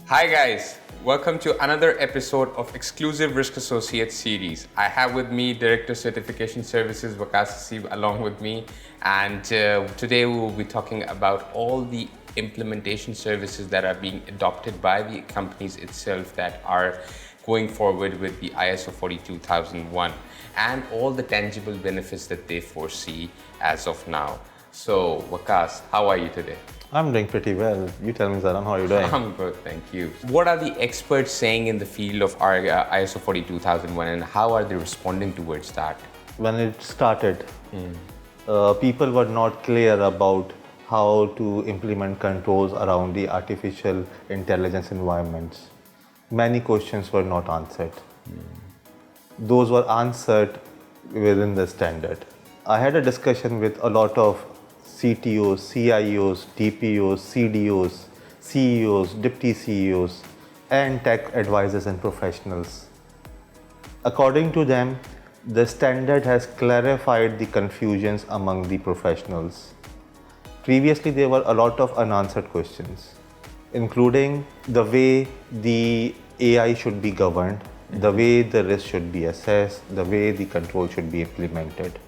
Hi guys, welcome to another episode of Exclusive Risk Associates series. I have with me Director Certification Services Waqas Hasib along with me, and today we will be talking about all the implementation services that are being adopted by the companies itself that are going forward with the ISO 42001 and all the tangible benefits that they foresee as of now. So Waqas, how are you today? I'm doing pretty well. You tell me, Zaran, how are you doing? I'm good, thank you. What are the experts saying in the field of our ISO 42001 and how are they responding towards that? When it started, people were not clear about how to implement controls around the artificial intelligence environments. Many questions were not answered. Those were answered within the standard. I had a discussion with a lot of CTOs, CIOs, DPOs, CDOs, CEOs, deputy CEOs, and tech advisors and professionals. According to them, the standard has clarified the confusions among the professionals. Previously, there were a lot of unanswered questions, including the way the AI should be governed, the way the risk should be assessed, the way the control should be implemented.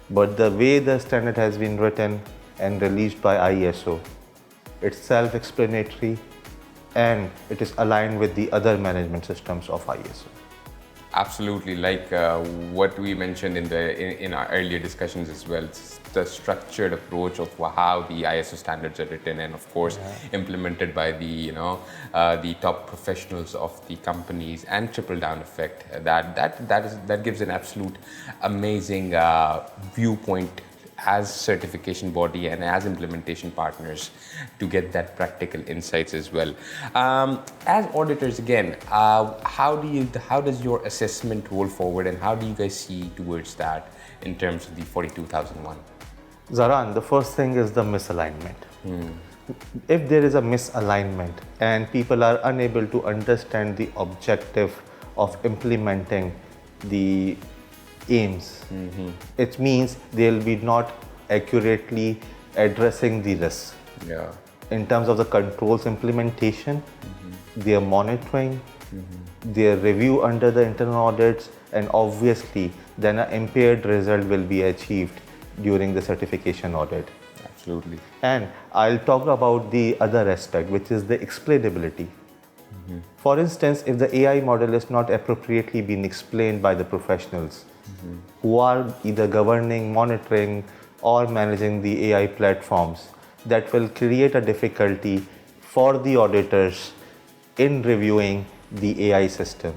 But the way the standard has been written and released by ISO, it's self-explanatory and it is aligned with the other management systems of ISO. Absolutely, like what we mentioned in our earlier discussions as well. It's the structured approach of how the ISO standards are written and, of course, implemented by the top professionals of the companies and trickle down effect. That gives an absolute amazing viewpoint as certification body and as implementation partners to get that practical insights as well. As auditors, again, how does your assessment roll forward and how do you guys see towards that in terms of the 42001? Zaran, the first thing is the misalignment. If there is a misalignment and people are unable to understand the objective of implementing the aims, it means they'll be not accurately addressing the risk. Yeah. In terms of the controls implementation, their monitoring, their review under the internal audits, and obviously then an impaired result will be achieved during the certification audit. Absolutely. And I'll talk about the other aspect, which is the explainability. For instance, if the AI model is not appropriately being explained by the professionals who are either governing, monitoring, or managing the AI platforms, that will create a difficulty for the auditors in reviewing the AI system.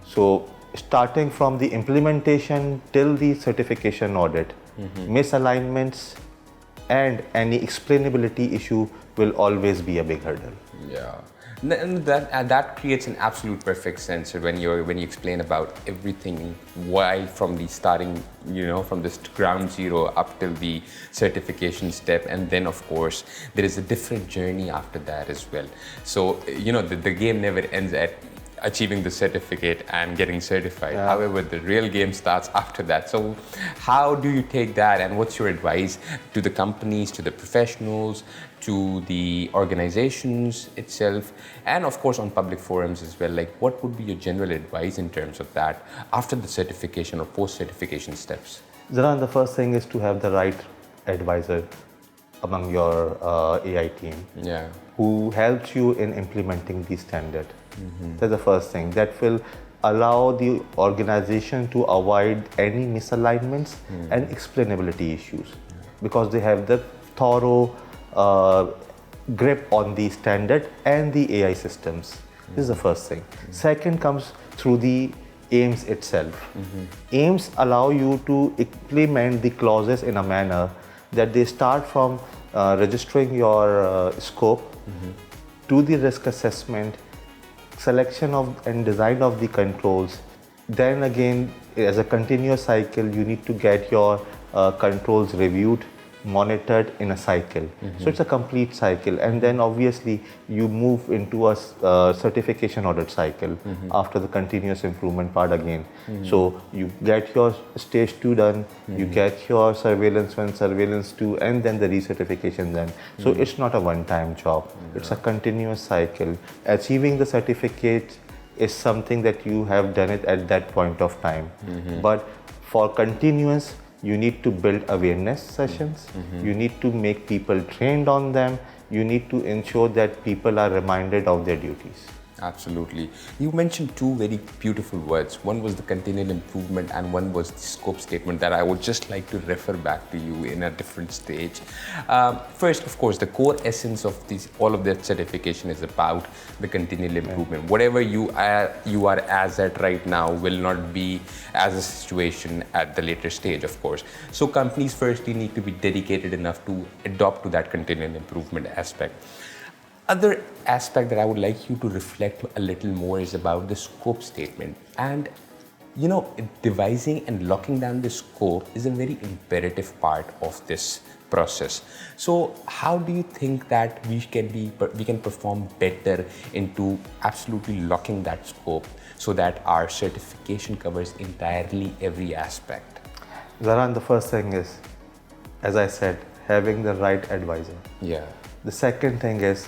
So, starting from the implementation till the certification audit, misalignments and any explainability issue will always be a big hurdle. Yeah, and that creates an absolute perfect sense when you explain about everything, why from the starting, from this ground zero up till the certification step, and then of course there is a different journey after that as well. So the game never ends at achieving the certificate and getting certified. Yeah. However, the real game starts after that. So how do you take that and what's your advice to the companies, to the professionals, to the organizations itself, and of course on public forums as well? Like, what would be your general advice in terms of that after the certification or post-certification steps? Zaran, the first thing is to have the right advisor among your AI team, Yeah. who helps you in implementing the standard. That's the first thing. That will allow the organization to avoid any misalignments and explainability issues because they have the thorough grip on the standard and the AI systems. This is the first thing. Second comes through the aims itself. Aims allow you to implement the clauses in a manner that they start from registering your scope to the risk assessment, selection of and design of the controls. Then again, as a continuous cycle, you need to get your controls reviewed. monitored in a cycle. So it's a complete cycle, and then obviously you move into a certification audit cycle after the continuous improvement part again. So you get your stage 2 done, you get your surveillance 1, surveillance 2, and then the recertification then. So it's not a one-time job, it's a continuous cycle. Achieving the certificate is something that you have done it at that point of time. But for continuous, you need to build awareness sessions, you need to make people trained on them, you need to ensure that people are reminded of their duties. Absolutely. You mentioned two very beautiful words. One was the continual improvement and one was the scope statement that I would just like to refer back to you in a different stage. First, of course, the core essence of all of that certification is about the continual improvement. Whatever you are as at right now will not be as a situation at the later stage, of course. So companies firstly need to be dedicated enough to adopt to that continual improvement aspect. Other aspect that I would like you to reflect a little more is about the scope statement. And devising and locking down the scope is a very imperative part of this process. So how do you think that we can perform better into absolutely locking that scope so that our certification covers entirely every aspect? Zaran, the first thing is, as I said, having the right advisor. Yeah. The second thing is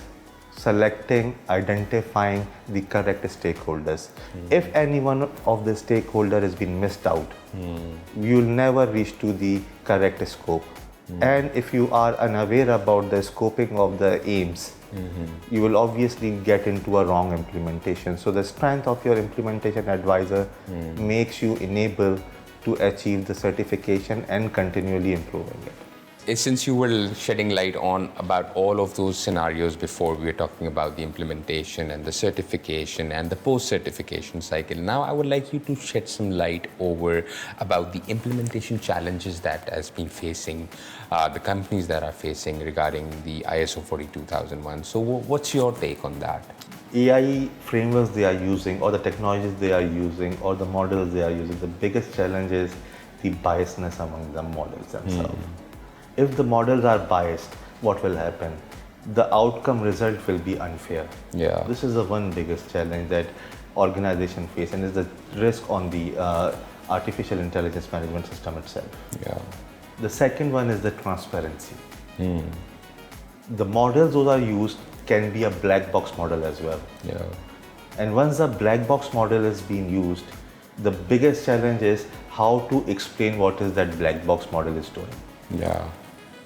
identifying the correct stakeholders. If any one of the stakeholder has been missed out, you'll never reach to the correct scope. And if you are unaware about the scoping of the aims, you will obviously get into a wrong implementation. So the strength of your implementation advisor makes you enable to achieve the certification and continually improving it. Since you were shedding light on about all of those scenarios before, we were talking about the implementation and the certification and the post-certification cycle. Now I would like you to shed some light over about the implementation challenges that has been facing the companies that are facing regarding the ISO 42001. So what's your take on that? AI frameworks they are using, or the technologies they are using, or the models they are using, the biggest challenge is the biasness among the models themselves. If the models are biased, what will happen? The outcome result will be unfair. Yeah. This is the one biggest challenge that organizations face, and is the risk on the artificial intelligence management system itself. Yeah. The second one is the transparency. The models those are used can be a black box model as well. Yeah. And once a black box model is being used, the biggest challenge is how to explain what is that black box model is doing. Yeah.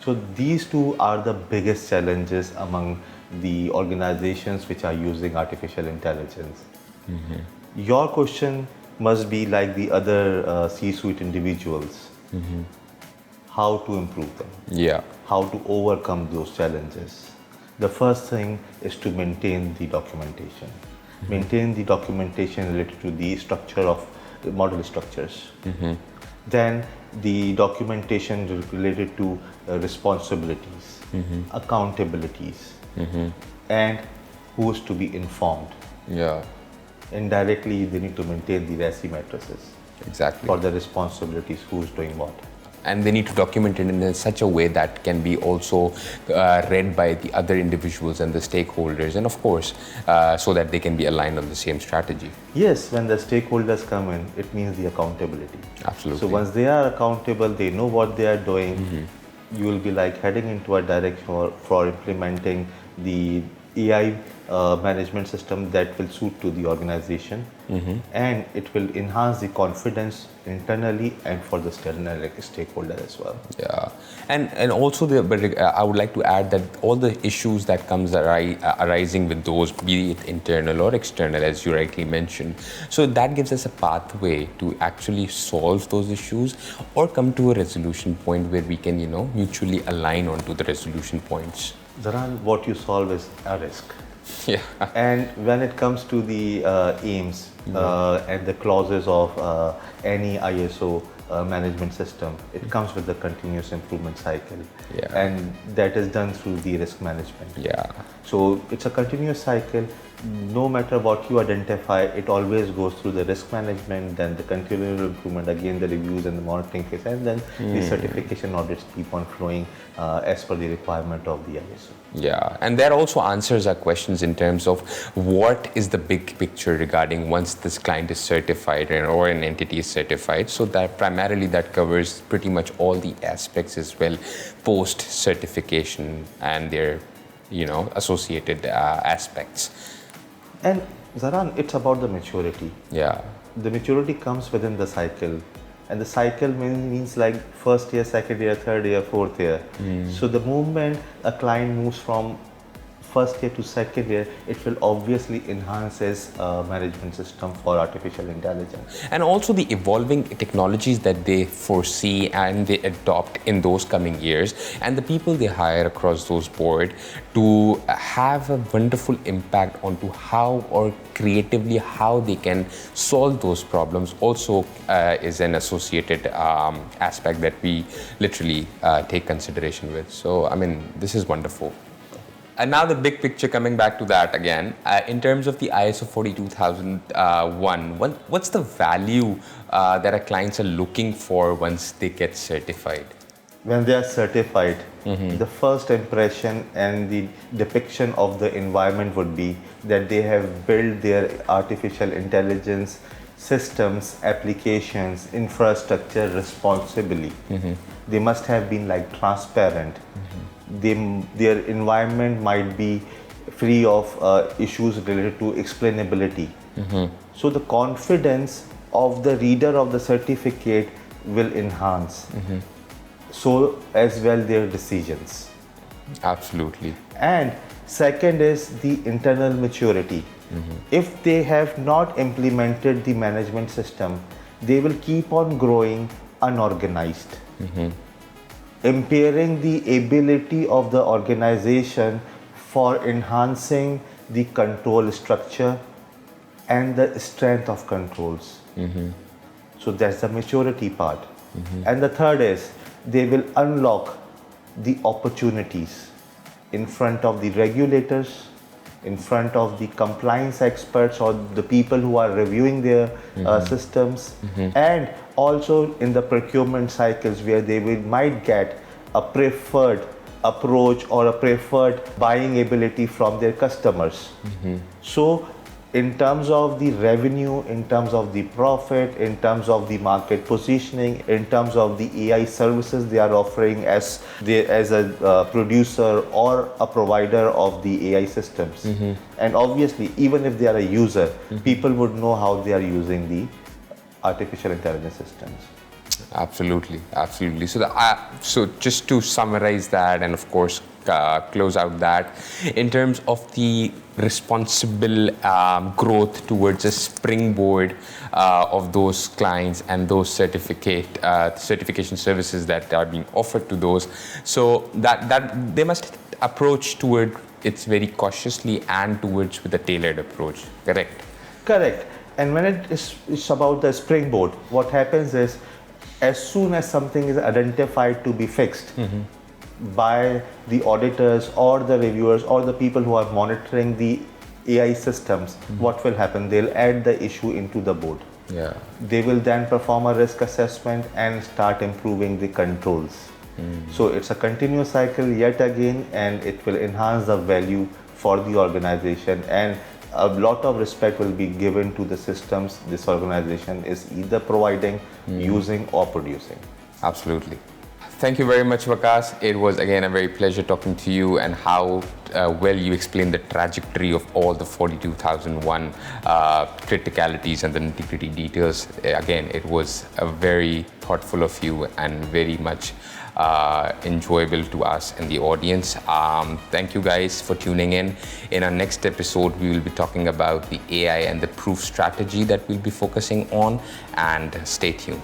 So these two are the biggest challenges among the organizations which are using artificial intelligence. Your question must be like the other C-suite individuals. How to improve them. Yeah. How to overcome those challenges. The first thing is to maintain the documentation. Maintain the documentation related to the structure of the model structures. Then the documentation related to responsibilities, accountabilities, and who is to be informed. Yeah. Indirectly, they need to maintain the RACI matrices. Exactly. For the responsibilities, who is doing what. And they need to document it in such a way that can be also read by the other individuals and the stakeholders, and of course, so that they can be aligned on the same strategy. Yes, when the stakeholders come in, it means the accountability. Absolutely. So once they are accountable, they know what they are doing, you will be like heading into a direction for implementing the AI management system that will suit to the organization, and it will enhance the confidence internally and for the stakeholder as well. Yeah, and also I would like to add that all the issues that comes arising with those, be it internal or external, as you rightly mentioned, so that gives us a pathway to actually solve those issues or come to a resolution point where we can mutually align onto the resolution points. Zaran, what you solve is a risk. Yeah. And when it comes to the aims and the clauses of any ISO management system, it comes with the continuous improvement cycle. Yeah. And that is done through the risk management. Yeah. So it's a continuous cycle. no matter what you identify, it always goes through the risk management, then the continual improvement, again the reviews and the monitoring phase, and then the certification audits keep on flowing as per the requirement of the ISO. Yeah, and that also answers our questions in terms of what is the big picture regarding once this client is certified or an entity is certified. So that primarily that covers pretty much all the aspects as well, post certification and their, associated aspects. And Zaran, it's about the maturity. Yeah. The maturity comes within the cycle. And the cycle means like first year, second year, third year, fourth year. So the moment a client moves from first year to second year, it will obviously enhance its management system for artificial intelligence. And also the evolving technologies that they foresee and they adopt in those coming years, and the people they hire across those board to have a wonderful impact onto how or creatively how they can solve those problems also is an associated aspect that we literally take consideration with. So, I mean, this is wonderful. And now the big picture, coming back to that again, in terms of the ISO 42001, what's the value that our clients are looking for once they get certified? When they are certified, the first impression and the depiction of the environment would be that they have built their artificial intelligence systems, applications, infrastructure responsibly. They must have been like transparent. Their environment might be free of issues related to explainability. So the confidence of the reader of the certificate will enhance. So as well their decisions. Absolutely. And second is the internal maturity. If they have not implemented the management system, they will keep on growing unorganized, impairing the ability of the organization for enhancing the control structure and the strength of controls. So that's the maturity part. And the third is they will unlock the opportunities in front of the regulators, in front of the compliance experts or the people who are reviewing their systems, and also in the procurement cycles where they might get a preferred approach or a preferred buying ability from their customers. So in terms of the revenue, in terms of the profit, in terms of the market positioning, in terms of the AI services they are offering as a producer or a provider of the AI systems. And obviously, even if they are a user, people would know how they are using the artificial intelligence systems. Absolutely, absolutely. So just to summarize that, and of course close out that, in terms of the responsible growth towards a springboard of those clients and those certification services that are being offered to those, so that they must approach toward it very cautiously and towards with a tailored approach. Correct. And when it's about the springboard, what happens is, as soon as something is identified to be fixed by the auditors or the reviewers or the people who are monitoring the AI systems, what will happen? They'll add the issue into the board. They will then perform a risk assessment and start improving the controls. So it's a continuous cycle yet again, and it will enhance the value for the organization, and a lot of respect will be given to the systems this organization is either providing, using or producing. Absolutely. Thank you very much, Waqas. It was again a very pleasure talking to you, and how well you explained the trajectory of all the 42001 criticalities and the nitty-gritty details. Again, it was a very thoughtful of you and very much enjoyable to us and the audience. Thank you guys for tuning in. In our next episode, we will be talking about the AI and the proof strategy that we'll be focusing on, and stay tuned.